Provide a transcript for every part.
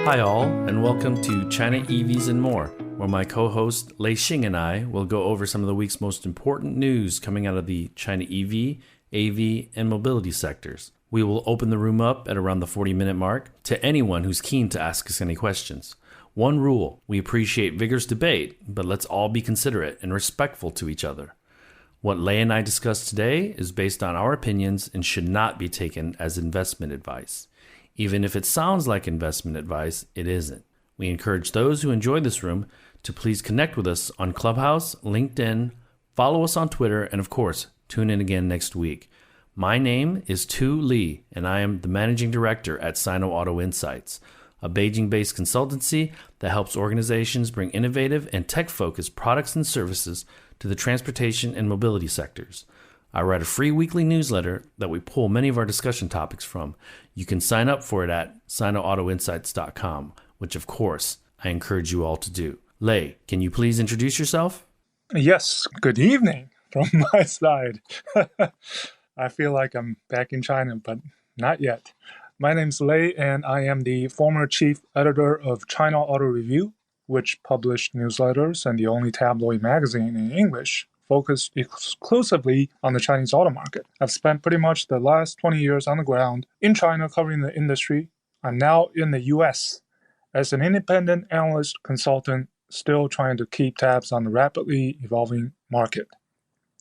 Hi all, and welcome to China EVs and More, where my co-host Lei Xing and I will go over some of the week's most important news coming out of the China EV, AV, and mobility sectors. We will open the room up at around the 40-minute mark to anyone who's keen to ask us any questions. One rule, we appreciate vigorous debate, but let's all be considerate and respectful to each other. What Lei and I discussed today is based on our opinions and should not be taken as investment advice. Even if it sounds like investment advice, it isn't. We encourage those who enjoy this room to please connect with us on Clubhouse, LinkedIn, follow us on Twitter, and of course, tune in again next week. My name is Tu Li, and I am the Managing Director at Sino Auto Insights, a Beijing-based consultancy that helps organizations bring innovative and tech-focused products and services to the transportation and mobility sectors. I write a free weekly newsletter that we pull many of our discussion topics from. You can sign up for it at sinoautoinsights.com, which of course I encourage you all to do. Lei, can you please introduce yourself? Yes, good evening from my side. I feel like I'm back in China, but not yet. My name's Lei, and I am the former chief editor of China Auto Review, which published newsletters and the only tabloid magazine in English focused exclusively on the Chinese auto market. I've spent pretty much the last 20 years on the ground in China covering the industry. I'm now in the US as an independent analyst consultant, still trying to keep tabs on the rapidly evolving market.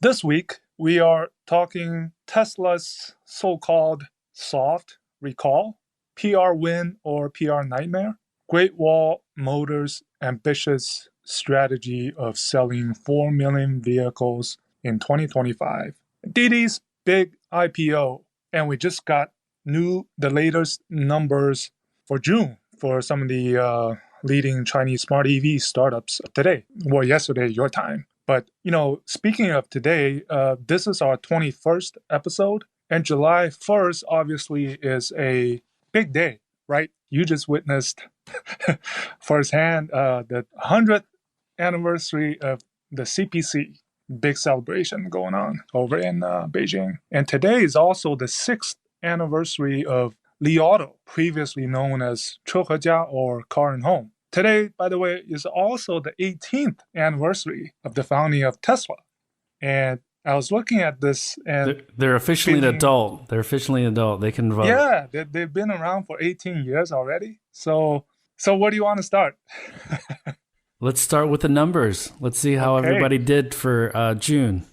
This week, we are talking Tesla's so-called soft recall, PR win or PR nightmare, Great Wall Motors' ambitious strategy of selling 4 million vehicles in 2025, Didi's big IPO, and we just got the latest numbers for June for some of the leading Chinese smart EV startups today, or yesterday, your time. But, speaking of today, this is our 21st episode, and July 1st obviously is a big day, right? You just witnessed firsthand the 100th anniversary of the CPC, big celebration going on over in Beijing. And today is also the 6th anniversary of Li Auto, previously known as 车和家 or Car and Home. Today, by the way, is also the 18th anniversary of the founding of Tesla. And I was looking at this and they're officially an adult. They're officially an adult. They can vote. Yeah, they've been around for 18 years already. So where do you want to start? Let's start with the numbers. Let's see how everybody did for June.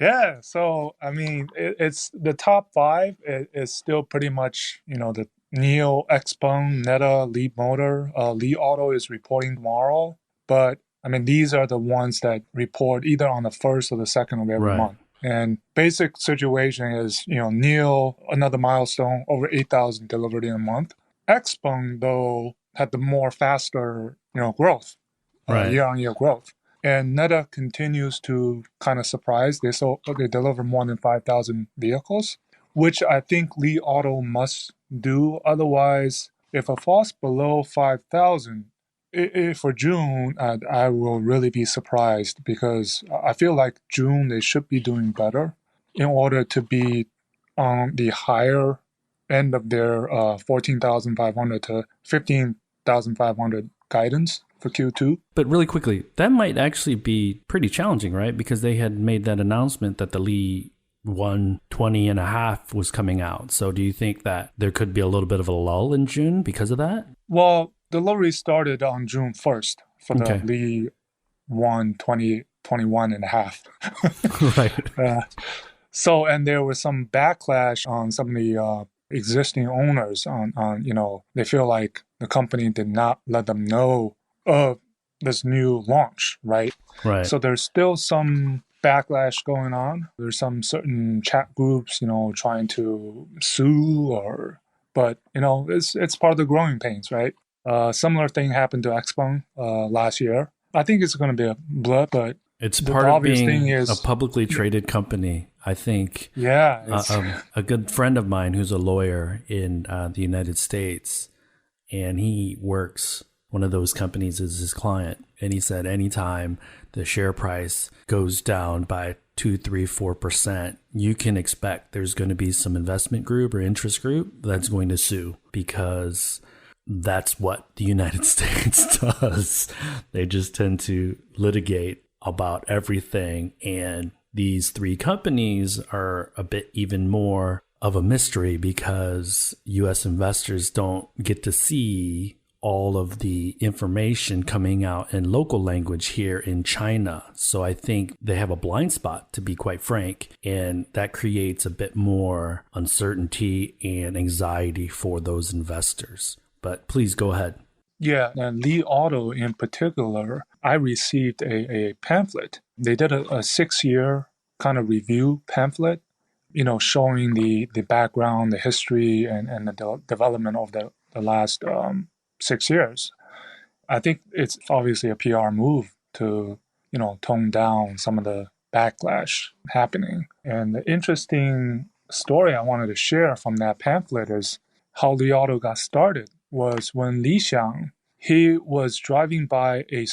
Yeah, so I mean, it's the top 5 is still pretty much, the NIO, XPeng, Neta, Leapmotor. Li Auto is reporting tomorrow, but I mean, these are the ones that report either on the 1st or the 2nd of every month. And basic situation is, NIO, another milestone, over 8,000 delivered in a month. XPeng, though, had the more faster, growth, year-on-year growth. And Neta continues to kind of surprise. They deliver more than 5,000 vehicles, which I think Li Auto must do. Otherwise, if it falls below 5,000, for June, I will really be surprised because I feel like June they should be doing better in order to be on the higher end of their 14,500 to 15,500 guidance for Q2. But really quickly, that might actually be pretty challenging, right? Because they had made that announcement that the Li 120.5 was coming out. So do you think that there could be a little bit of a lull in June because of that? Well, delivery started on June 1st for the Li 121.5. Right. And there was some backlash on some of the existing owners on they feel like the company did not let them know of this new launch, right? Right. So there's still some backlash going on. There's some certain chat groups, trying to sue but it's part of the growing pains, right? Similar thing happened to XPeng last year. I think it's going to be a blip, but it's part of being a publicly traded company. I think a good friend of mine who's a lawyer in the United States, and he works, one of those companies is his client. And he said anytime the share price goes down by 2, 3, 4%, you can expect there's going to be some investment group or interest group that's going to sue because that's what the United States does. They just tend to litigate about everything. And these three companies are a bit even more of a mystery because US investors don't get to see all of the information coming out in local language here in China. So I think they have a blind spot, to be quite frank, and that creates a bit more uncertainty and anxiety for those investors. But please go ahead. Yeah, and Li Auto in particular, I received a pamphlet. They did a 6-year kind of review pamphlet, showing the background, the history, and the development of the last 6 years. I think it's obviously a PR move to, tone down some of the backlash happening. And the interesting story I wanted to share from that pamphlet is how Li Auto got started was when Li Xiang, he was driving by a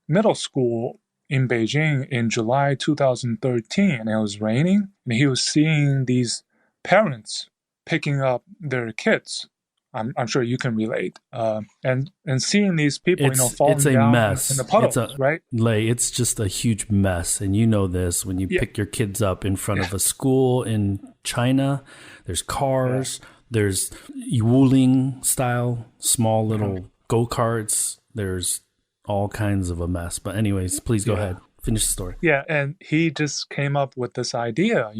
middle school in Beijing in July 2013, and it was raining, and he was seeing these parents picking up their kids. I'm sure you can relate. And seeing these people, falling down mess. In the puddles, right? Lei, it's just a huge mess. And you know this, when you pick your kids up in front of a school in China, there's cars, there's Wuling style, small little go-karts. There's all kinds of a mess. But anyways, please go ahead. Finish the story. Yeah, and he just came up with this idea,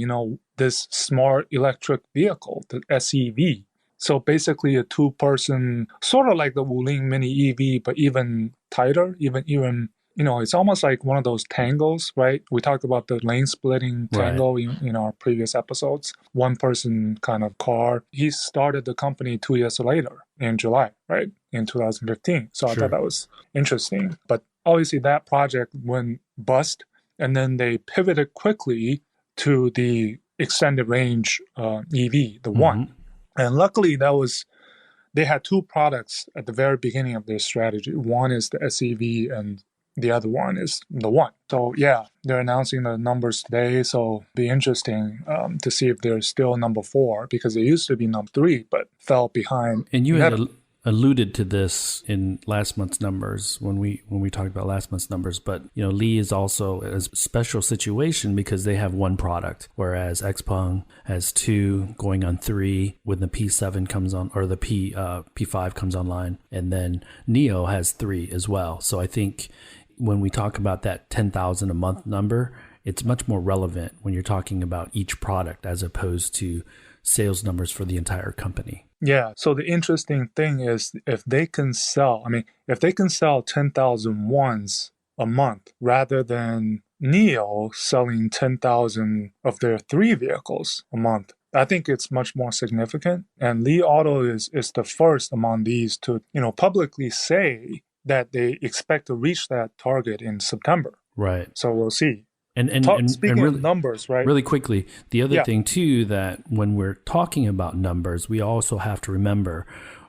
this smart electric vehicle, the SEV. So basically a two-person, sort of like the Wuling Mini EV, but even tighter, even it's almost like one of those tangos, right? We talked about the lane-splitting tango in our previous episodes. One-person kind of car. He started the company 2 years later in July, right? In 2015. So I thought that was interesting. But obviously that project went bust, and then they pivoted quickly to the extended range EV, the One. And luckily, they had two products at the very beginning of their strategy. One is the SEV, and the other one is the One. So they're announcing the numbers today. So it'll be interesting to see if they're still number 4, because they used to be number 3, but fell behind. And you had alluded to this in last month's numbers when we talked about last month's numbers, but Li is also a special situation because they have one product, whereas XPeng has 2 going on 3 when the P7 comes on, or the P5 comes online, and then NIO has 3 as well. So I think when we talk about that 10,000 a month number, it's much more relevant when you're talking about each product as opposed to sales numbers for the entire company. Yeah. So the interesting thing is if they can sell 10,000 ones a month rather than NIO selling 10,000 of their 3 vehicles a month, I think it's much more significant. And Li Auto is the first among these to, publicly say that they expect to reach that target in September. Right. So we'll see. And speaking really, of numbers, right? Really quickly, the other thing too, that when we're talking about numbers, we also have to remember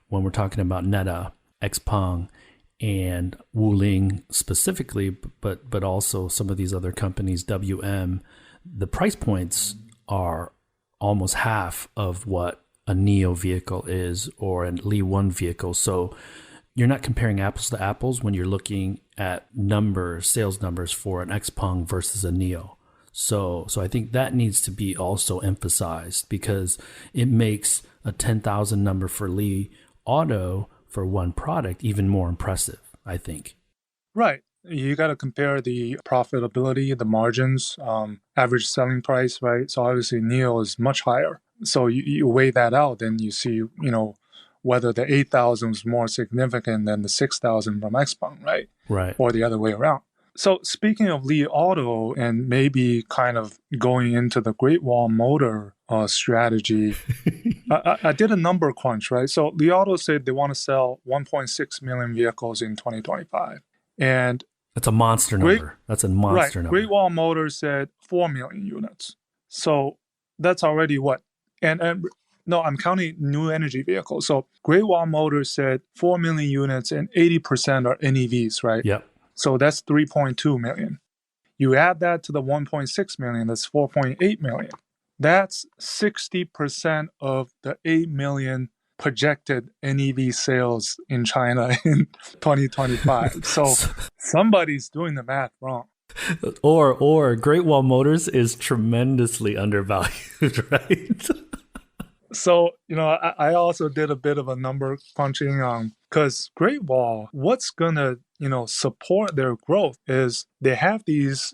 when we're talking about Neta, XPeng, and Wuling specifically, but also some of these other companies, WM, the price points are almost half of what a NIO vehicle is or a Li One vehicle. So you're not comparing apples to apples when you're looking at sales numbers for an XPeng versus a NIO. So I think that needs to be also emphasized because it makes a 10,000 number for Li Auto for one product even more impressive, I think. Right. You got to compare the profitability, the margins, average selling price, right? So obviously NIO is much higher. So you weigh that out, and you see, whether the 8,000 is more significant than the 6,000 from XPeng, right? Right. Or the other way around. So speaking of Li Auto and maybe kind of going into the Great Wall Motor strategy, I did a number crunch, right? So Li Auto said they want to sell 1.6 million vehicles in 2025. And that's a monster number. That's a monster number. Great Wall Motor said 4 million units. So that's already what? And no, I'm counting new energy vehicles. So Great Wall Motors said 4 million units and 80% are NEVs, right? Yep. So that's 3.2 million. You add that to the 1.6 million, that's 4.8 million. That's 60% of the 8 million projected NEV sales in China in 2025. So somebody's doing the math wrong. Or Great Wall Motors is tremendously undervalued, right? So, I also did a bit of a number crunching because Great Wall, what's going to, support their growth is they have these,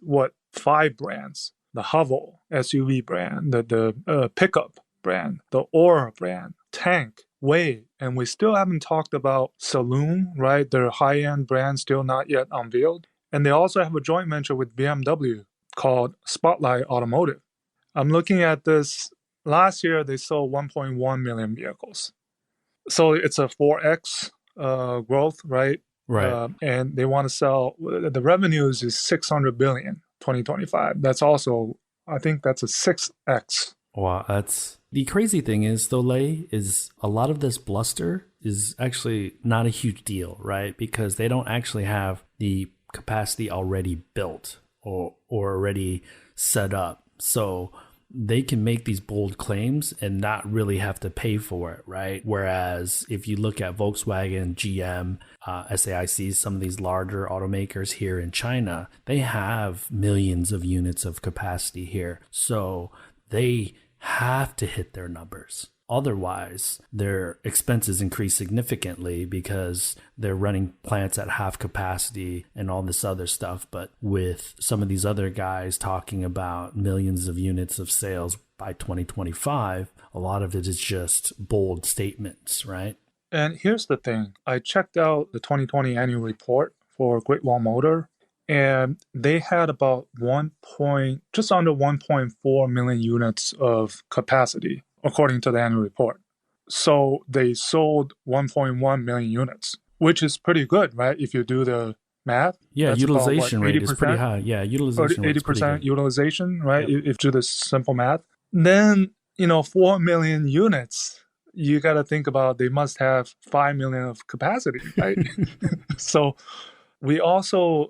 5 brands: the Hovel SUV brand, the pickup brand, the Aura brand, Tank, Way, and we still haven't talked about Saloon, right? Their high-end brand still not yet unveiled. And they also have a joint venture with BMW called Spotlight Automotive. I'm looking at this. Last year, they sold 1.1 million vehicles. So it's a 4x growth, right? Right. And they want to sell, the revenues is 600 billion 2025. That's also, I think that's a 6x. Wow, that's the crazy thing is though, Lei, is a lot of this bluster is actually not a huge deal, right? Because they don't actually have the capacity already built or already set up. So they can make these bold claims and not really have to pay for it, right? Whereas if you look at Volkswagen, GM, SAIC, some of these larger automakers here in China, they have millions of units of capacity here. So they have to hit their numbers. Otherwise, their expenses increase significantly because they're running plants at half capacity and all this other stuff. But with some of these other guys talking about millions of units of sales by 2025, a lot of it is just bold statements, right? And here's the thing. I checked out the 2020 annual report for Great Wall Motor, and they had about just under 1.4 million units of capacity, according to the annual report. So they sold 1.1 million units, which is pretty good, right? If you do the math. Yeah, that's utilization about, rate is pretty high. Yeah, utilization rate is pretty 80% good. utilization, right? Yep. If you do the simple math. Then, 4 million units, you got to think about they must have 5 million of capacity, right? So we also,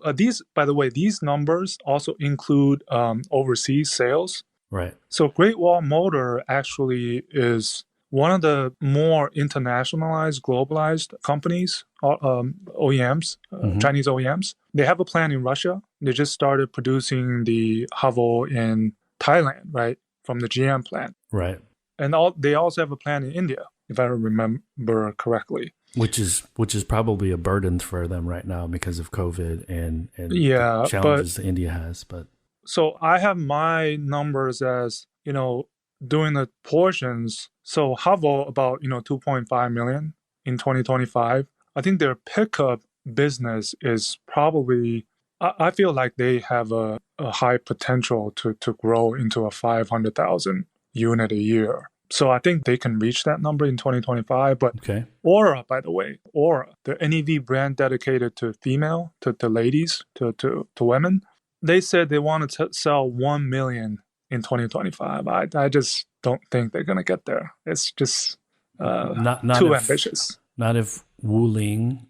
by the way, these numbers also include overseas sales. Right. So Great Wall Motor actually is one of the more internationalized, globalized companies, OEMs, Chinese OEMs. They have a plant in Russia. They just started producing the Haval in Thailand, right, from the GM plant. Right. And they also have a plant in India, if I remember correctly. Which is probably a burden for them right now because of COVID and Yeah, the challenges that India has. But so I have my numbers as, doing the portions. So Haval about, 2.5 million in 2025. I think their pickup business is probably, I feel like they have a high potential to grow into a 500,000 unit a year. So I think they can reach that number in 2025. But okay. Aura, by the way, the NEV brand dedicated to female, to ladies, to women, they said they wanted to sell 1 million in 2025. I just don't think they're going to get there. It's just too ambitious. Not if Wuling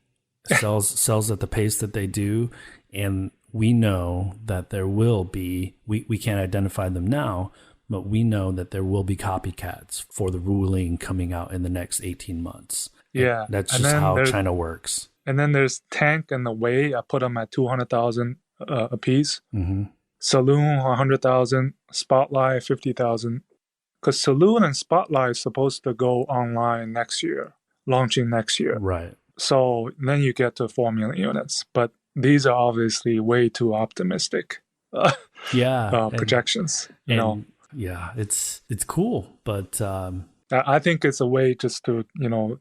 sells at the pace that they do. And we know that there will be, we can't identify them now, but we know that there will be copycats for the Wuling coming out in the next 18 months. Yeah. And that's just how China works. And then there's Tank and the Way. I put them at 200,000 a piece. Mm-hmm. Saloon 100,000, Spotlight 50,000. Because Saloon and Spotlight is supposed to go online next year, launching next year. Right. So then you get to 4 million units. But these are obviously way too optimistic projections. Yeah, it's cool, but I think it's a way just to,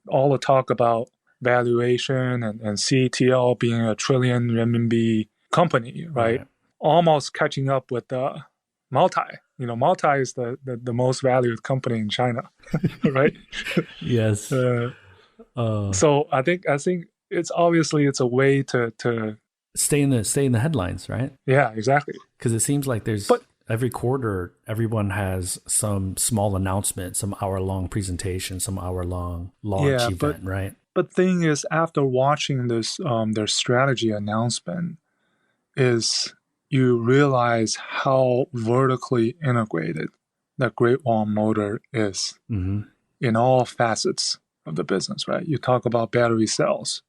all the talk about valuation and CATL being a trillion renminbi company, right? Almost catching up with Multi. Multi is the most valued company in China, right? Yes. So I think it's a way to stay in the headlines, right? Yeah, exactly. Because it seems like every quarter, everyone has some small announcement, some hour-long presentation, some hour-long launch event, right? But thing is, after watching this, their strategy announcement, is you realize how vertically integrated that Great Wall Motor is in all facets. of the business, right? You talk about battery cells.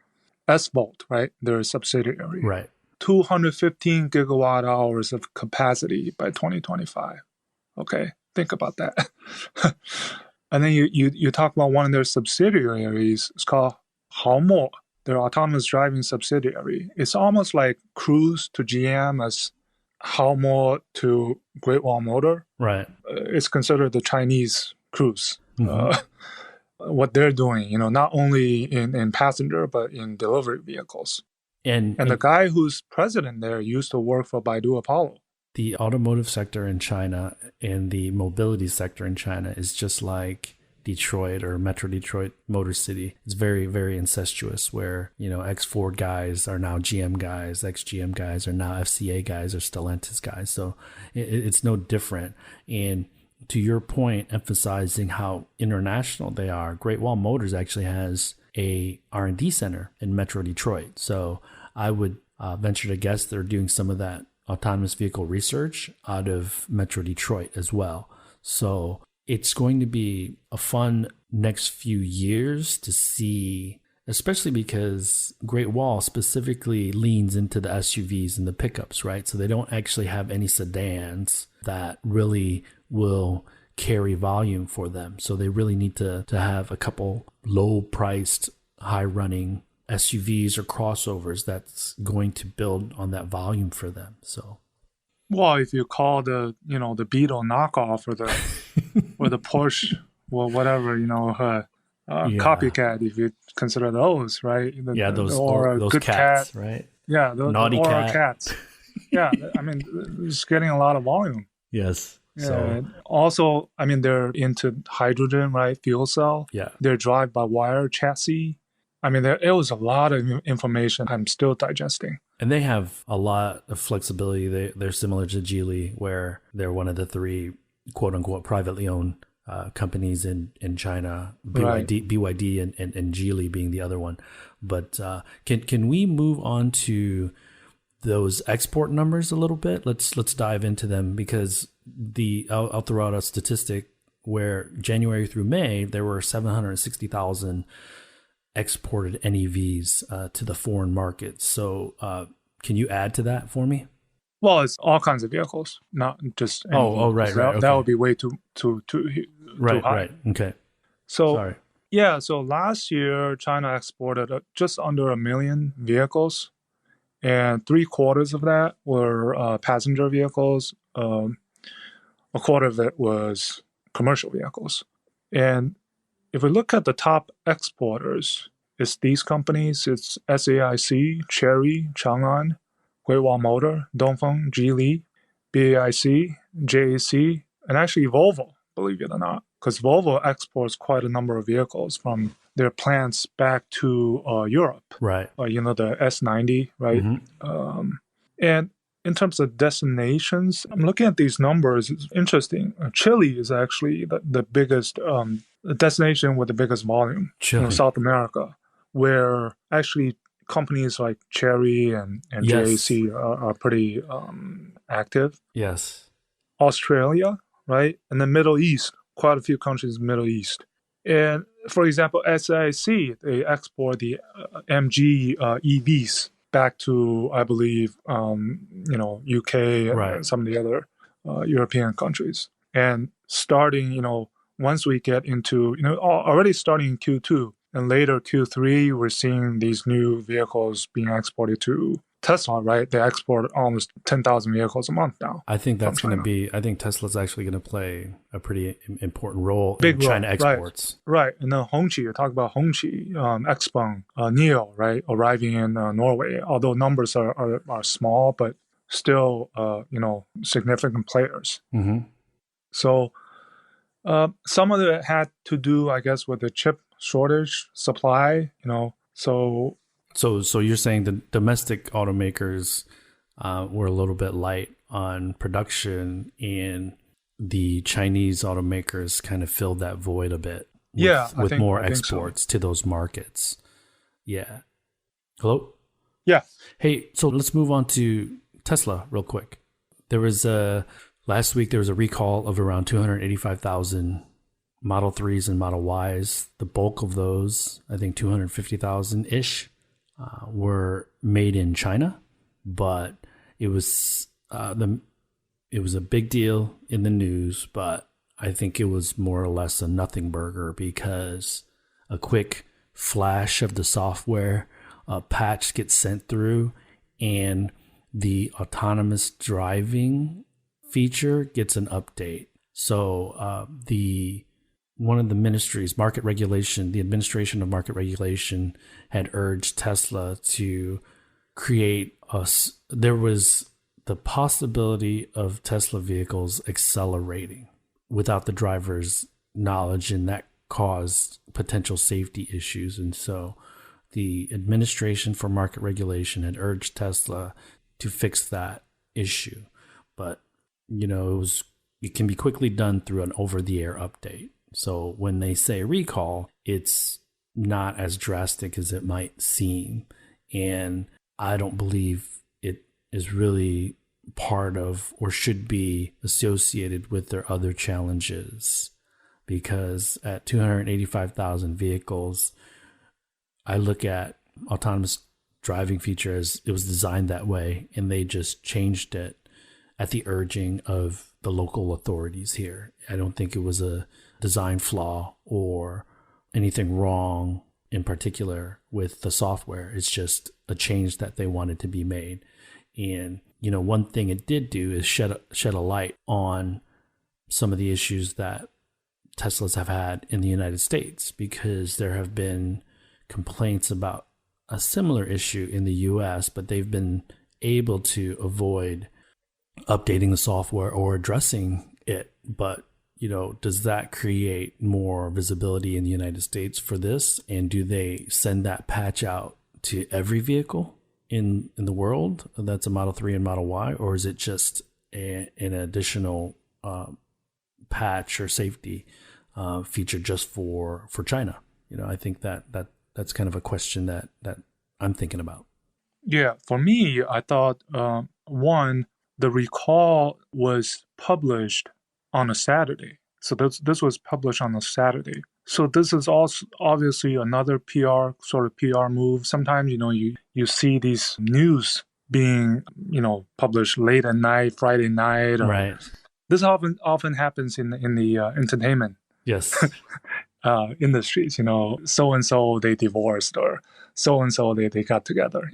S-Volt, right? They're a subsidiary. Right. 215 gigawatt hours of capacity by 2025. Okay, think about that. And then you talk about one of their subsidiaries. It's called Haomo, their autonomous driving subsidiary. It's almost like Cruise to GM as Haomo to Great Wall Motor. Right. It's considered the Chinese Cruise. What they're doing, not only in passenger, but in delivery vehicles. And the guy who's president there used to work for Baidu Apollo. The automotive sector in China and the mobility sector in China is just like Detroit or Metro Detroit Motor City. It's very, very incestuous where, ex-Ford guys are now GM guys, ex-GM guys are now FCA guys or Stellantis guys. So it's no different. And to your point, emphasizing how international they are, Great Wall Motors actually has a R&D center in Metro Detroit. So I would venture to guess they're doing some of that autonomous vehicle research out of Metro Detroit as well. So it's going to be a fun next few years to see, especially because Great Wall specifically leans into the SUVs and the pickups, right? So they don't actually have any sedans that really will carry volume for them. So they really need to have a couple low-priced, high-running SUVs or crossovers that's going to build on that volume for them. So, well, if you call the the Beetle knockoff or the or the Porsche, well, whatever, copycat, if you consider those, right? Those good cats, cat, right? Yeah, the naughty Aura cat. Cats. Yeah, I mean, it's getting a lot of volume. Yes. Yeah. So also, I mean, they're into hydrogen, right? Fuel cell. yeah, They're drive-by-wire chassis. I mean, it was a lot of information I'm still digesting. and they have a lot of flexibility. They're similar to Geely, where they're one of the three quote unquote privately owned companies in China, BYD and Geely being the other one. But can we move on to those export numbers a little bit? Let's dive into them, because I'll throw out a statistic where January through May there were 760,000 exported NEVs to the foreign markets. So can you add to that for me? Well, it's all kinds of vehicles, not just NEVs. Right. That would be way too high. Right. Okay. So sorry. Yeah, so last year China exported just under 1 million vehicles, and 3/4 of that were passenger vehicles. A quarter of it was commercial vehicles. And if we look at the top exporters, it's these companies. It's SAIC, Chery, Chang'an, Great Wall Motor, Dongfeng, Geely, BAIC, JAC, and actually Volvo, believe it or not, because Volvo exports quite a number of vehicles from their plants back to Europe. Right. The S90, right? Mm-hmm. And in terms of destinations, I'm looking at these numbers. It's interesting. Chile is actually the biggest destination with the biggest volume in South America, where actually companies like Chery and Yes. JAC are pretty active. Yes. Australia, right? And the Middle East, quite a few countries in the Middle East. And for example, SAIC, they export the MG EVs back to, I believe, UK and some of the other European countries. And starting, once we get into, already starting in Q2 and later Q3, we're seeing these new vehicles being exported to Tesla, right? They export almost 10,000 vehicles a month now. I think that's going to be, I think Tesla's actually going to play a pretty important role in China exports. Right. And then Hongqi, you talk about Hongqi, Xpeng, NIO, right? Arriving in Norway, although numbers are small, but still, significant players. Mm-hmm. So some of it had to do, I guess, with the chip shortage supply, So you're saying the domestic automakers were a little bit light on production, and the Chinese automakers kind of filled that void a bit with more exports to those markets. Yeah. Hello? Yeah. Hey, so let's move on to Tesla real quick. Last week there was a recall of around 285,000 Model 3s and Model Ys, the bulk of those, I think 250,000-ish, were made in China, but it was it was a big deal in the news, but I think it was more or less a nothing burger because a quick flash of the software patch gets sent through and the autonomous driving feature gets an update. So one of the ministries, market regulation, the administration of market regulation had urged Tesla to create there was the possibility of Tesla vehicles accelerating without the driver's knowledge, and that caused potential safety issues. And so the administration for market regulation had urged Tesla to fix that issue. But, it can be quickly done through an over-the-air update. So when they say recall, it's not as drastic as it might seem. And I don't believe it is really part of or should be associated with their other challenges, because at 285,000 vehicles, I look at autonomous driving feature as it was designed that way, and they just changed it at the urging of the local authorities here. I don't think it was a design flaw or anything wrong in particular with the software. It's just a change that they wanted to be made. And, one thing it did do is shed a light on some of the issues that Teslas have had in the United States, because there have been complaints about a similar issue in the US, but they've been able to avoid updating the software or addressing it. But, does that create more visibility in the United States for this? And do they send that patch out to every vehicle in the world that's a Model 3 and Model Y? Or is it just an additional patch or safety feature just for China? I think that's kind of a question that I'm thinking about. Yeah, for me, I thought, one, the recall was published on a Saturday. So this was published on a Saturday. So this is also obviously another sort of PR move. Sometimes, you see these news being, published late at night, Friday night. Right. This often happens in the entertainment Yes. industries. So-and-so they divorced, or so-and-so they got together,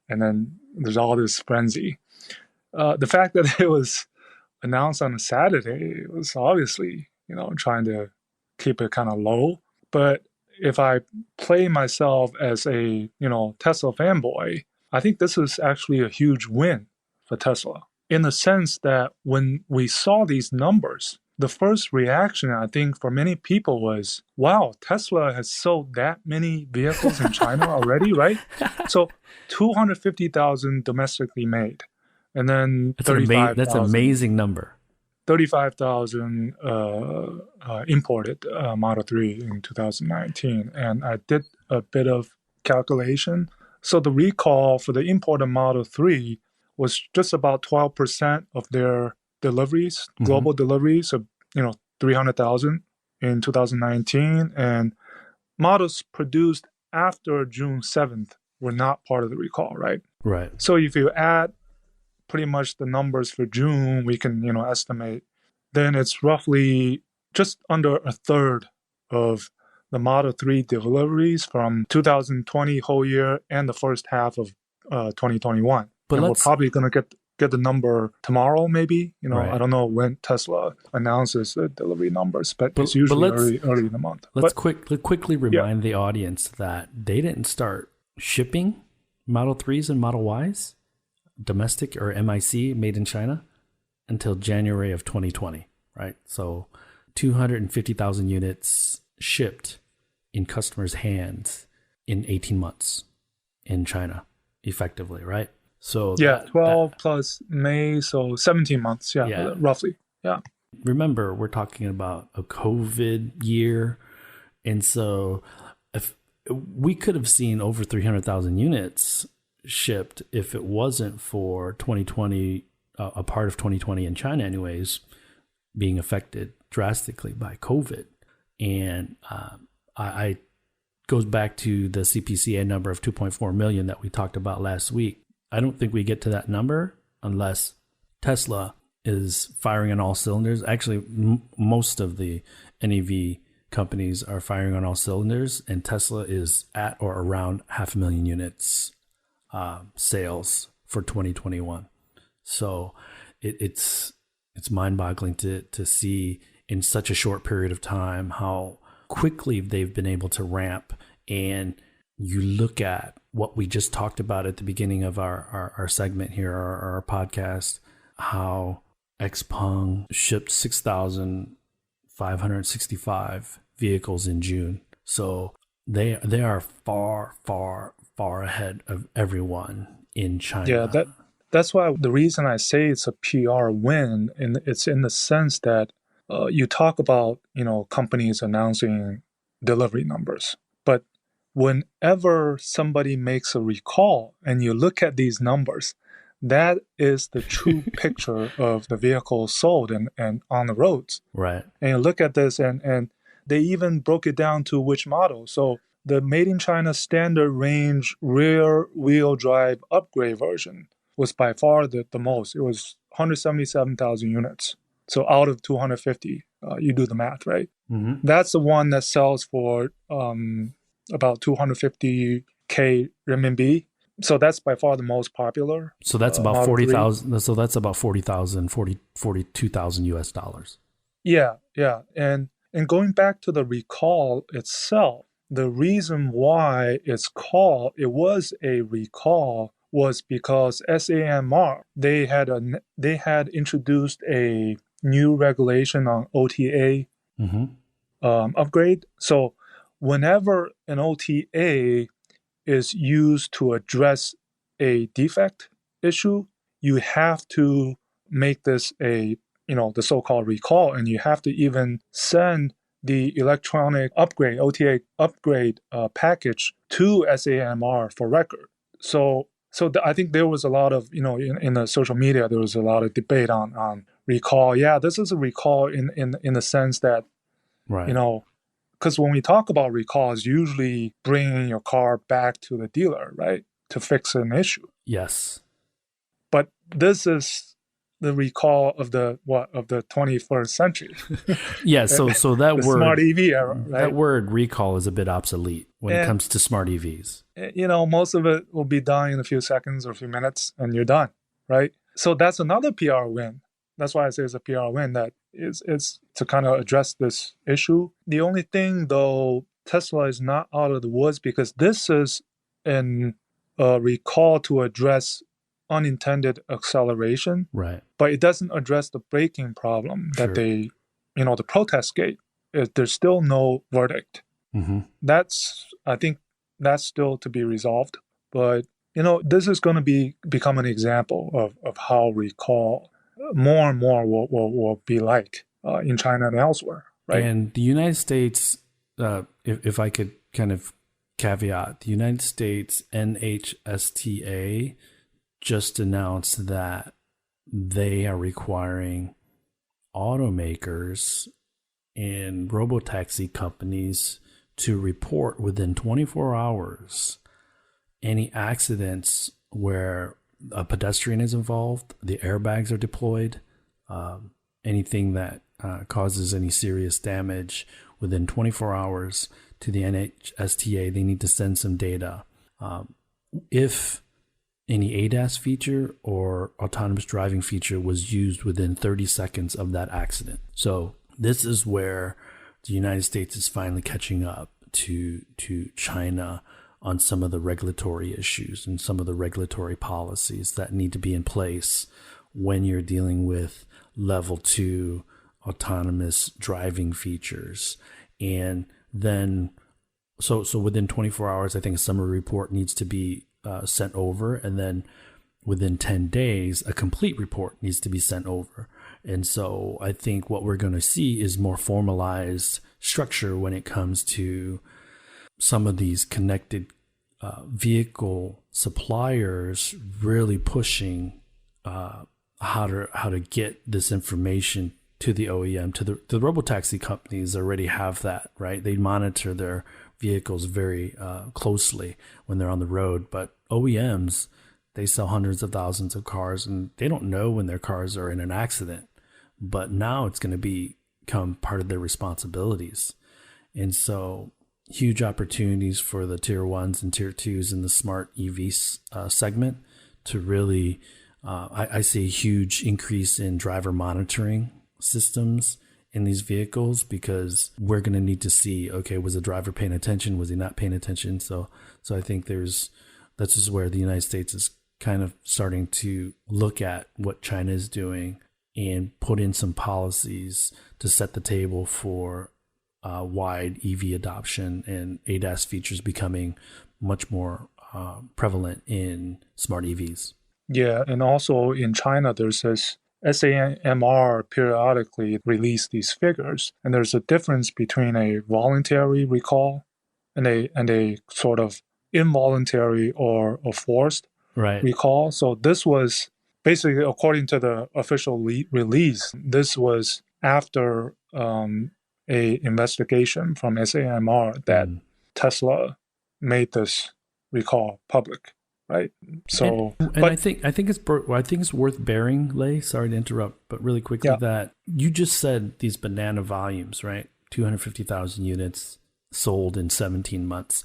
and then there's all this frenzy. The fact that it was announced on a Saturday was obviously, trying to keep it kind of low. But if I play myself as a, Tesla fanboy, I think this is actually a huge win for Tesla, in the sense that when we saw these numbers, the first reaction, I think, for many people was, wow, Tesla has sold that many vehicles in China already, right? So 250,000 domestically made. And then that's an amazing number. 35,000 imported Model 3 in 2019. And I did a bit of calculation. So the recall for the imported Model 3 was just about 12% of their deliveries, global deliveries of 300,000 in 2019. And models produced after June 7th were not part of the recall, right? Right. So if you add pretty much the numbers for June, we can, estimate, then it's roughly just under a third of the Model 3 deliveries from 2020 whole year and the first half of 2021. But we're probably going to get the number tomorrow, maybe. Right. I don't know when Tesla announces the delivery numbers, but it's usually early in the month. Let's quickly remind the audience that they didn't start shipping Model 3s and Model Ys, domestic or MIC, made in China, until January of 2020, right? So 250,000 units shipped in customers' hands in 18 months in China, effectively, right? So 12 plus May, so 17 months, roughly, yeah. Remember, we're talking about a COVID year, and so if we could have seen over 300,000 units shipped if it wasn't for 2020, a part of 2020 in China anyways, being affected drastically by COVID. And I goes back to the CPCA number of 2.4 million that we talked about last week. I don't think we get to that number unless Tesla is firing on all cylinders. Actually, most of the NEV companies are firing on all cylinders, and Tesla is at or around 500,000 units sales for 2021. So it's mind-boggling to see in such a short period of time how quickly they've been able to ramp. And you look at what we just talked about at the beginning of our segment here, our podcast, how XPeng shipped 6,565 vehicles in June. So they are far, far, far ahead of everyone in China. Yeah, that's why the reason I say it's a PR win, and it's in the sense that you talk about, companies announcing delivery numbers, but whenever somebody makes a recall and you look at these numbers, that is the true picture of the vehicles sold and on the roads. Right. And you look at this, and they even broke it down to which model. So the made in China standard range rear wheel drive upgrade version was by far the most. It was 177,000 units. So out of 250, you do the math, right? Mm-hmm. That's the one that sells for about 250K renminbi. So that's by far the most popular. So that's about 40,000. So that's about 42,000 US dollars. Yeah. And going back to the recall itself, the reason why it was a recall was because SAMR, they had introduced a new regulation on OTA upgrade. So whenever an OTA is used to address a defect issue, you have to make this the so-called recall, and you have to even send the electronic upgrade, OTA upgrade package to SAMR for record. So I think there was a lot of, in the social media, there was a lot of debate on recall. Yeah, this is a recall in the sense that, right. Because when we talk about recalls, usually bringing your car back to the dealer, right, to fix an issue. Yes. But this is the recall of the 21st century. Yeah. So that word, smart EV era, right? That word recall is a bit obsolete when it comes to smart EVs. Most of it will be done in a few seconds or a few minutes, and you're done, right? So that's another PR win. That's why I say it's a PR win, that it's to kind of address this issue. The only thing, though, Tesla is not out of the woods, because this is a recall to address unintended acceleration. Right. But it doesn't address the braking problem that the protest gate. There's still no verdict. Mm-hmm. I think that's still to be resolved. But, this is going to become an example of how recall more and more will be like in China and elsewhere, right? And the United States, if I could kind of caveat, the United States NHTSA just announced that they are requiring automakers and robotaxi companies to report within 24 hours any accidents where a pedestrian is involved, the airbags are deployed, anything that causes any serious damage within 24 hours to the NHTSA, they need to send some data. If any ADAS feature or autonomous driving feature was used within 30 seconds of that accident. So this is where the United States is finally catching up to China on some of the regulatory issues and some of the regulatory policies that need to be in place when you're dealing with level 2 autonomous driving features. And then, so within 24 hours, I think a summary report needs to be sent over. And then within 10 days, a complete report needs to be sent over. And so I think what we're going to see is more formalized structure when it comes to some of these connected vehicle suppliers really pushing how to get this information to the OEM, to the robotaxi companies already have that, right? They monitor their vehicles very closely when they're on the road. But OEMs, they sell hundreds of thousands of cars, and they don't know when their cars are in an accident. But now it's going to become part of their responsibilities. And so huge opportunities for the tier ones and tier twos in the smart EV segment to really, I see a huge increase in driver monitoring systems in these vehicles, because we're going to need to see, okay, was the driver paying attention? Was he not paying attention? So I think this is where the United States is kind of starting to look at what China is doing and put in some policies to set the table for wide EV adoption and ADAS features becoming much more prevalent in smart EVs. Yeah, and also in China, there's this SAMR periodically release these figures, and there's a difference between a voluntary recall and a sort of involuntary or a forced recall. So this was basically, according to the official release, this was after a investigation from SAMR that Tesla made this recall public, right? So, but I think it's worth bearing, Lei. Sorry to interrupt, but really quickly, that you just said these banana volumes, right? 250,000 units sold in 17 months,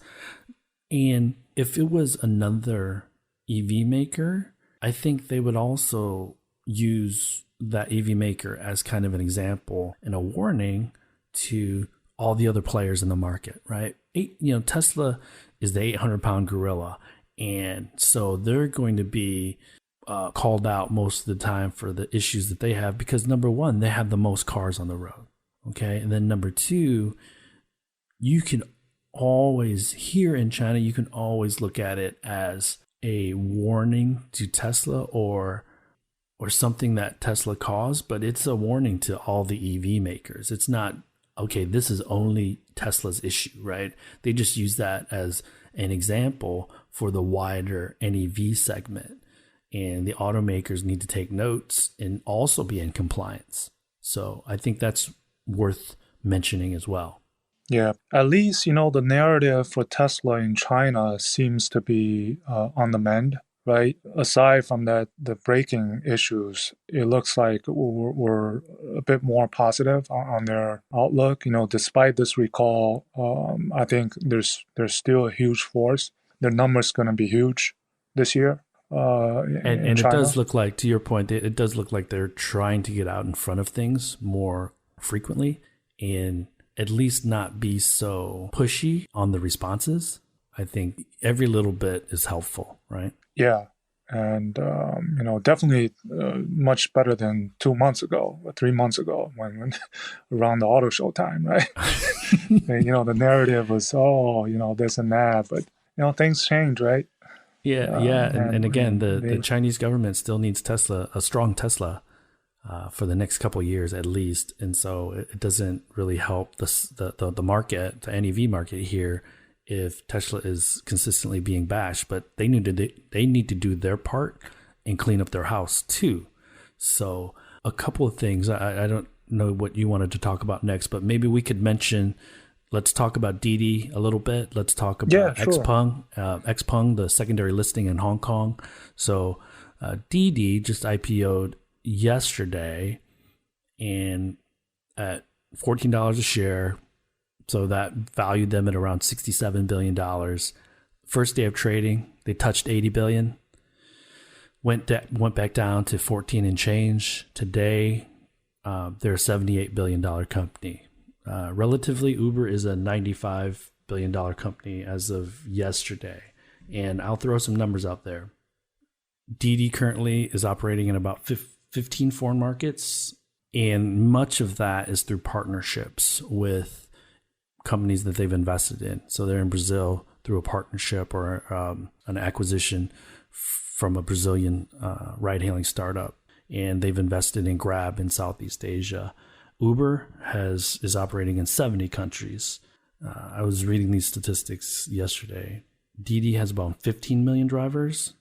and if it was another EV maker, I think they would also use that EV maker as kind of an example and a warning to all the other players in the market, right? Tesla is the 800-pound gorilla, and so they're going to be called out most of the time for the issues that they have, because number one, they have the most cars on the road, okay? And then number two, you can always, here in China, you can always look at it as a warning to Tesla or something that Tesla caused, but it's a warning to all the EV makers. It's not, okay, this is only Tesla's issue, right? They just use that as an example for the wider NEV segment. And the automakers need to take notes and also be in compliance. So I think that's worth mentioning as well. Yeah, at least, the narrative for Tesla in China seems to be on the mend, right? Aside from that, the braking issues, it looks like we're a bit more positive on their outlook. Despite this recall, I think there's still a huge force. Their number's going to be huge this year. And it does look like, to your point, it does look like they're trying to get out in front of things more frequently and at least not be so pushy on the responses. I think every little bit is helpful, right? Yeah. And, definitely much better than 2 months ago or 3 months ago when around the auto show time, right? And, the narrative was, this and that. But, things change, right? Yeah. And again, the Chinese government still needs Tesla, a strong Tesla, for the next couple of years at least. And so it doesn't really help the market, the NEV market here, if Tesla is consistently being bashed, but they need to do their part and clean up their house too. So a couple of things, I don't know what you wanted to talk about next, but maybe we could mention, let's talk about Didi a little bit. Let's talk about XPeng, the secondary listing in Hong Kong. So Didi just IPO'd yesterday and at $14 a share. So that valued them at around $67 billion. First day of trading, they touched $80 billion. Went back down to 14 and change. Today, they're a $78 billion company. Relatively, Uber is a $95 billion company as of yesterday. And I'll throw some numbers out there. Didi currently is operating in about 15 foreign markets, and much of that is through partnerships with companies that they've invested in. So they're in Brazil through a partnership or an acquisition from a Brazilian ride-hailing startup, and they've invested in Grab in Southeast Asia. Uber is operating in 70 countries. I was reading these statistics yesterday. Didi has about 15 million drivers.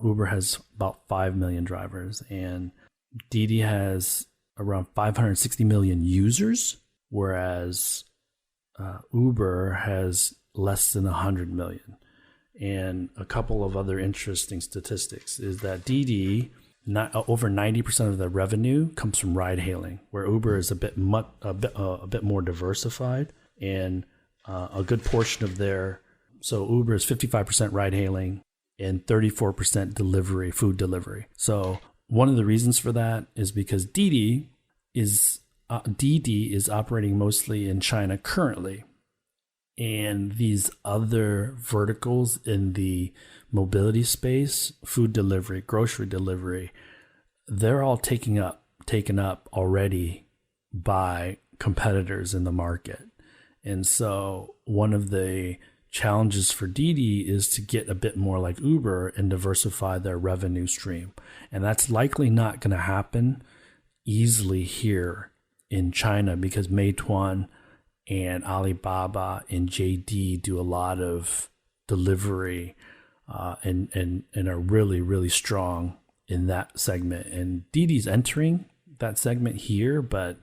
Uber has about 5 million drivers, and Didi has around 560 million users, whereas Uber has less than 100 million. And a couple of other interesting statistics is that Didi, over 90% of their revenue comes from ride hailing, where Uber is a bit more diversified, and a good portion of their, so Uber is 55% ride hailing and 34% delivery, food delivery. So one of the reasons for that is because Didi is operating mostly in China currently. And these other verticals in the mobility space, food delivery, grocery delivery, they're all taken up already by competitors in the market. And so one of the challenges for Didi is to get a bit more like Uber and diversify their revenue stream. And that's likely not going to happen easily here in China because Meituan and Alibaba and JD do a lot of delivery and are really, really strong in that segment. And Didi's entering that segment here, but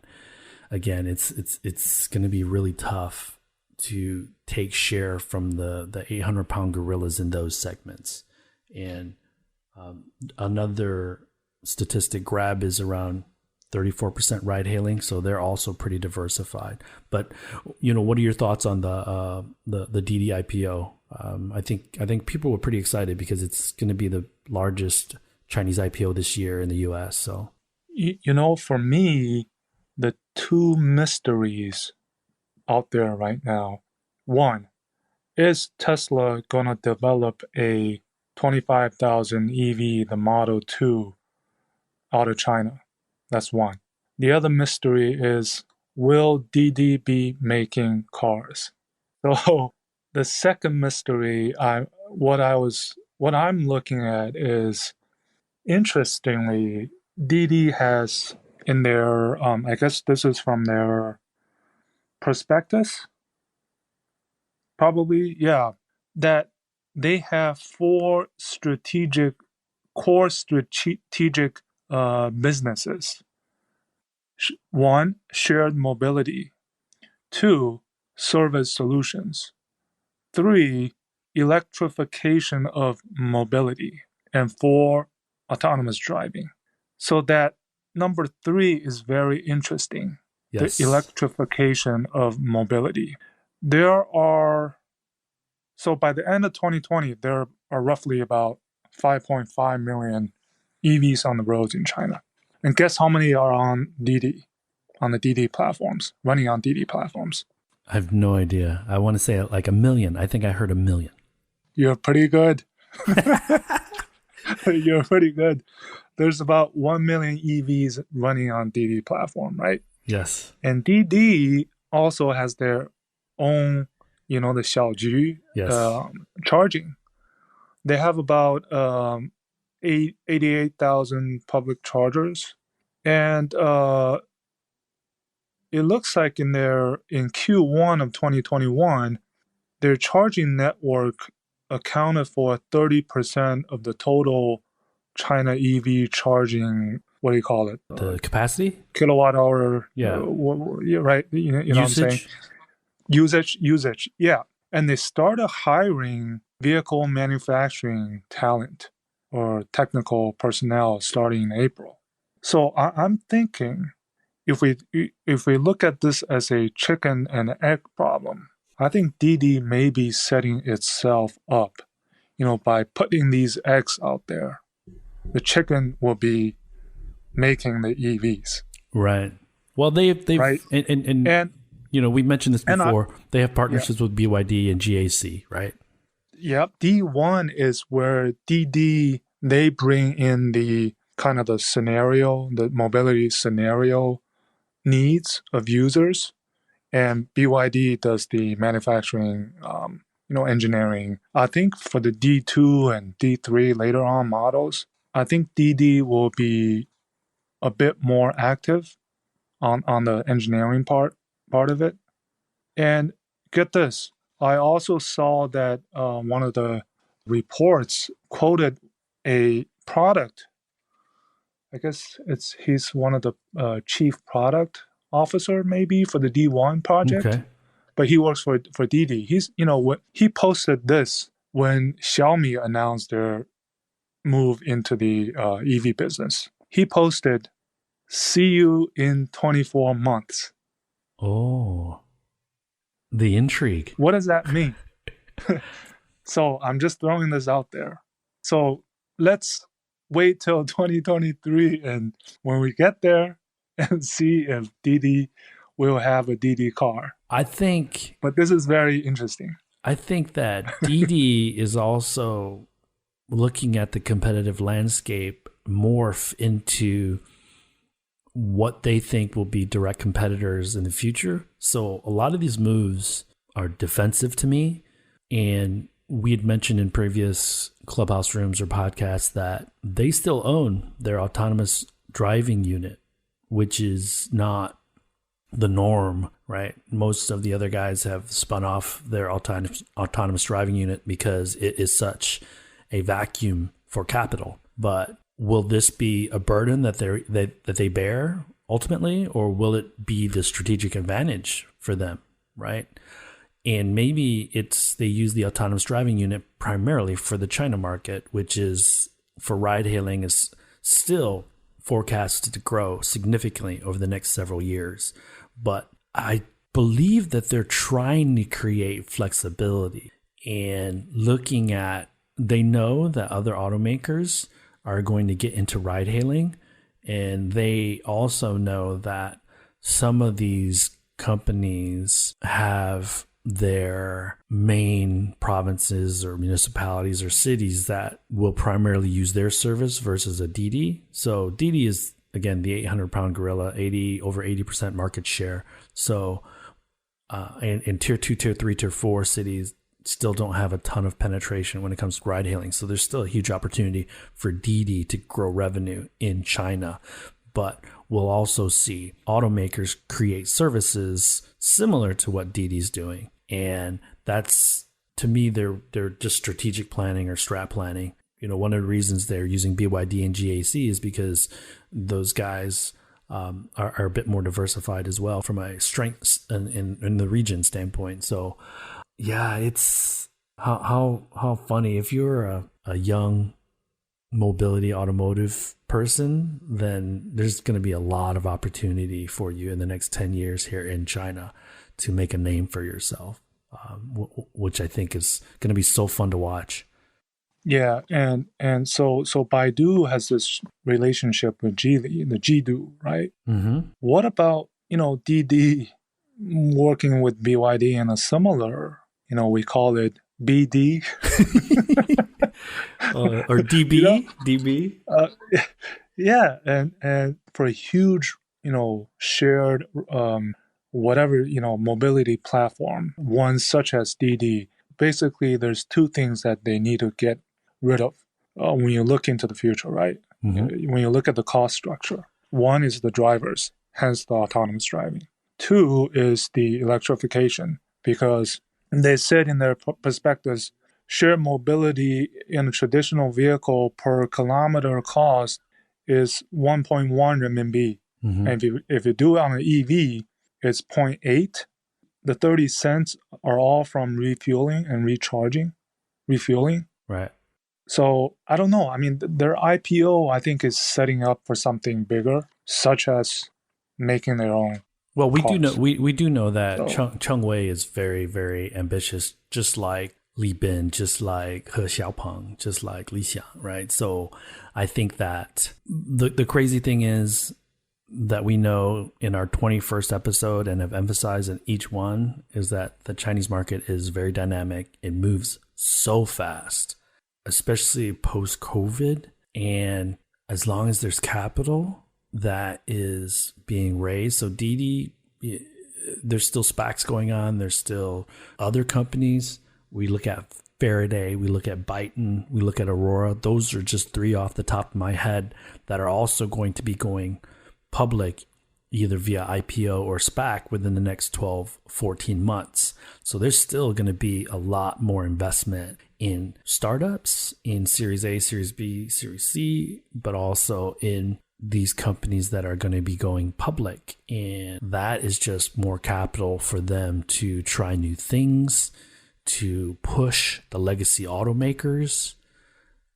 again, it's going to be really tough to take share from the 800-pound gorillas in those segments. And another statistic, Grab is around 34% ride hailing, so they're also pretty diversified. But what are your thoughts on the Didi IPO? I think people were pretty excited because it's going to be the largest Chinese IPO this year in the U.S. So, for me, the two mysteries out there right now. One, is Tesla going to develop a 25,000 EV, the Model 2, out of China? That's one. The other mystery is, will Didi be making cars? So the second mystery, what I'm looking at is, interestingly, Didi has in their, I guess this is from their prospectus, probably, yeah, that they have four core strategic businesses. One, shared mobility. Two, service solutions. Three, electrification of mobility. And four, autonomous driving. So that number 3 is very interesting. yes. The electrification of mobility. So by the end of 2020, there are roughly about 5.5 million EVs on the roads in China. And guess how many are on the Didi platforms, running on Didi platforms? I have no idea. I want to say like 1 million. I think I heard 1 million. You're pretty good. You're pretty good. There's about 1 million EVs running on Didi platform, right? Yes. And Didi also has their own, the Xiaoju charging. They have about 88,000 public chargers. And it looks like in Q1 of 2021, their charging network accounted for 30% of the total China EV charging. What do you call it? The capacity? Kilowatt hour. Yeah. Right. You know what I'm saying? Usage. Yeah. And they started hiring vehicle manufacturing talent or technical personnel starting in April. So I'm thinking, if we look at this as a chicken and egg problem, I think Didi may be setting itself up, by putting these eggs out there. The chicken will be making the EVs. Right. Well, they've right? And we mentioned this before. They have partnerships with BYD and GAC, right? Yep. D1 is where Didi, they bring in the kind of the mobility scenario needs of users, and BYD does the manufacturing, engineering. I think for the D2 and D3 later on models, I think Didi will be a bit more active on the engineering part of it. And get this, I also saw that one of the reports quoted a product. I guess he's one of the chief product officer maybe for the D1 project, Okay. but he works for Didi. He's he posted this when Xiaomi announced their move into the EV business. He posted, "See you in 24 months." Oh, the intrigue. What does that mean? So I'm just throwing this out there. So let's wait till 2023 and when we get there and see if Didi will have a Didi car. I think But this is very interesting. that Didi is also looking at the competitive landscape morph into what they think will be direct competitors in the future. So a lot of these moves are defensive to me. And we had mentioned in previous Clubhouse rooms or podcasts that they still own their autonomous driving unit, which is not the norm, right? Most of the other guys have spun off their autonomous driving unit because it is such a vacuum for capital. But will this be a burden that they bear ultimately, or will it be the strategic advantage for them, right? And maybe they use the autonomous driving unit primarily for the China market, which is for ride hailing is still forecasted to grow significantly over the next several years. But I believe that they're trying to create flexibility and looking at, they know that other automakers are going to get into ride hailing. And they also know that some of these companies have their main provinces or municipalities or cities that will primarily use their service versus a Didi. So Didi is, again, the 800-pound gorilla, over 80% market share. So in tier 2, tier 3, tier 4 cities still don't have a ton of penetration when it comes to ride hailing. So there's still a huge opportunity for Didi to grow revenue in China. But we'll also see automakers create services similar to what Didi's doing. And that's, to me, they're just strategic planning or strat planning. One of the reasons they're using BYD and GAC is because those guys are a bit more diversified as well from a strength in the region standpoint. So yeah, it's how funny. If you're a young mobility automotive person, then there's going to be a lot of opportunity for you in the next 10 years here in China to make a name for yourself, which I think is going to be so fun to watch. Yeah, and so Baidu has this relationship with Geely, the Jidu, right? Mm-hmm. What about Didi working with BYD in a similar, we call it BD or DB, DB. Yeah, and for a huge shared whatever mobility platform, one such as Didi. Basically, there's two things that they need to get rid of when you look into the future, right? Mm-hmm. When you look at the cost structure, one is the drivers, hence the autonomous driving. Two is the electrification, because they said in their prospectus, shared mobility in a traditional vehicle per kilometer cost is 1.1 RMB. Mm-hmm. And if you do it on an EV, it's 0.8. The 30 cents are all from refueling and refueling. Right. So I don't know. I mean, their IPO, I think, is setting up for something bigger, such as making their own. Well, we cars. do know we do know that Cheng Wei is very, very ambitious, just like Li Bin, just like He Xiaopeng, just like Li Xiang, right? So I think that the crazy thing is that we know in our 21st episode and have emphasized in each one is that the Chinese market is very dynamic. It moves so fast, especially post-COVID. And as long as there's capital that is being raised, so Didi, there's still SPACs going on. There's still other companies. We look at Faraday, we look at Byton, we look at Aurora. Those are just three off the top of my head that are also going to be going public either via IPO or SPAC within the next 12, 14 months. So there's still going to be a lot more investment in startups, in Series A, Series B, Series C, but also in these companies that are going to be going public. And that is just more capital for them to try new things, to push the legacy automakers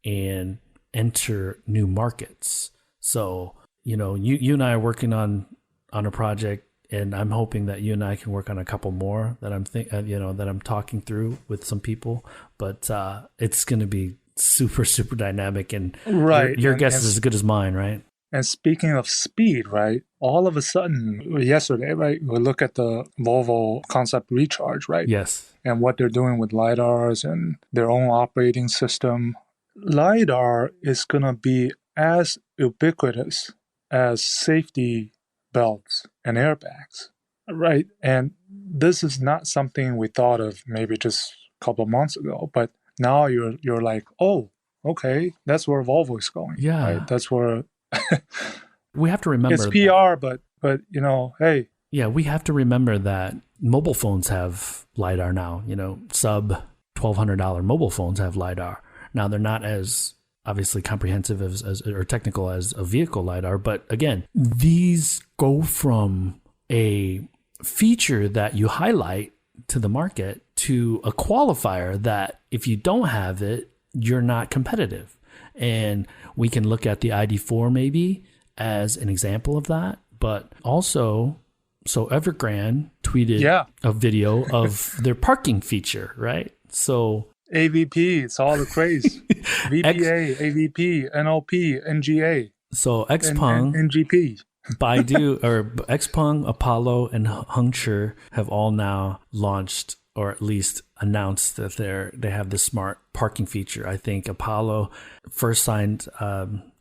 and enter new markets. So, you and I are working on a project, and I'm hoping that you and I can work on a couple more that I'm talking through with some people. But it's going to be super, super dynamic, and right. Your guess is as good as mine, right? And speaking of speed, right? All of a sudden, yesterday, right, we look at the Volvo Concept Recharge, right? Yes. And what they're doing with LiDARs and their own operating system. LiDAR is going to be as ubiquitous as safety belts and airbags, right? And this is not something we thought of maybe just a couple of months ago, but now you're like, oh, okay, that's where Volvo is going. Yeah. Right? That's where... We have to remember it's PR, but hey. Yeah, we have to remember that mobile phones have LiDAR now. Sub $1,200 mobile phones have LiDAR. Now, they're not as obviously comprehensive as or technical as a vehicle LiDAR, but again, these go from a feature that you highlight to the market to a qualifier that if you don't have it, you're not competitive. And we can look at the ID4 maybe as an example of that, but also, so Evergrande tweeted a video of their parking feature, right? So AVP, it's all the craze. VPA, AVP, NLP, NGA. So Xpeng, NGP. Baidu, or Xpeng, Apollo, and Hengchi have all now launched, or at least announced that they have this smart parking feature. I think Apollo first signed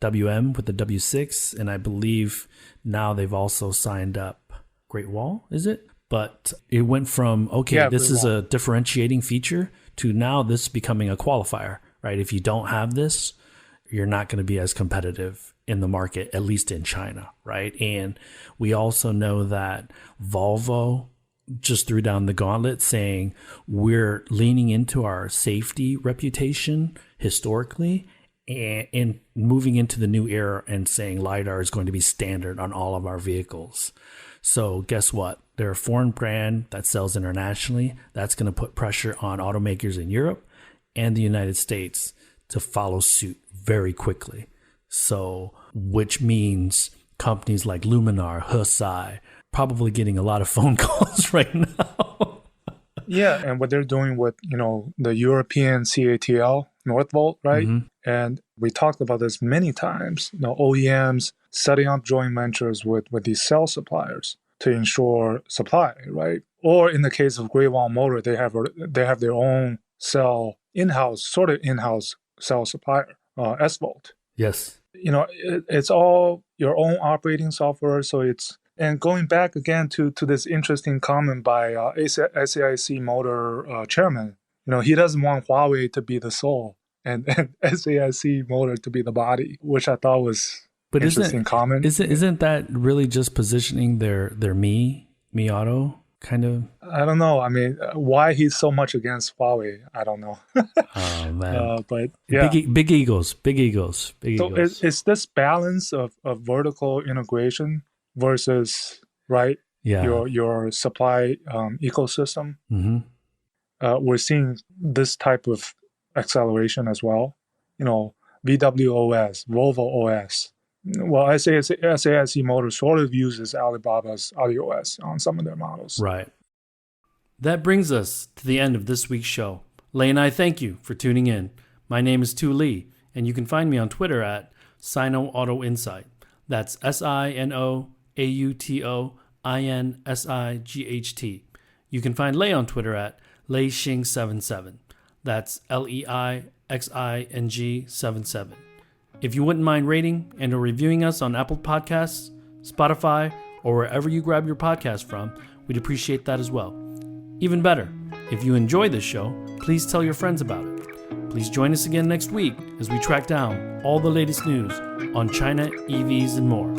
WM with the W6, and I believe now they've also signed up Great Wall, is it? But it went from, this is a differentiating feature to now this becoming a qualifier, right? If you don't have this, you're not going to be as competitive in the market, at least in China, right? And we also know that Volvo just threw down the gauntlet saying we're leaning into our safety reputation historically and moving into the new era and saying LiDAR is going to be standard on all of our vehicles. So guess what? They're a foreign brand that sells internationally. That's going to put pressure on automakers in Europe and the United States to follow suit very quickly. So, which means companies like Luminar, Hesai, probably getting a lot of phone calls right now. Yeah, and what they're doing with, the European CATL, Northvolt, right? Mm-hmm. And we talked about this many times, OEMs setting up joint ventures with these cell suppliers to ensure supply, right? Or in the case of Great Wall Motor, they have their own in-house cell supplier, S-Volt. Yes. It's all your own operating software, so it's... And going back again to this interesting comment by SAIC Motor chairman, he doesn't want Huawei to be the soul and SAIC Motor to be the body, which I thought was interesting comment. Isn't that really just positioning their Mi Auto kind of? I don't know. I mean, why he's so much against Huawei, I don't know. Oh man! But yeah, big egos. So it's this balance of vertical integration versus your supply ecosystem. Mm-hmm. We're seeing this type of acceleration as well. VW OS, Volvo OS. Well, SAIC Motors sort of uses Alibaba's AliOS on some of their models. Right. That brings us to the end of this week's show. Lei and I thank you for tuning in. My name is Tu Lee, and you can find me on Twitter at Sino Auto Insight. That's SinoAutoInsight. You can find Lei on Twitter at LeiXing77. That's LEIXING77. If you wouldn't mind rating and or reviewing us on Apple Podcasts, Spotify, or wherever you grab your podcast from, we'd appreciate that as well. Even better, if you enjoy this show, please tell your friends about it. Please join us again next week as we track down all the latest news on China, EVs, and more.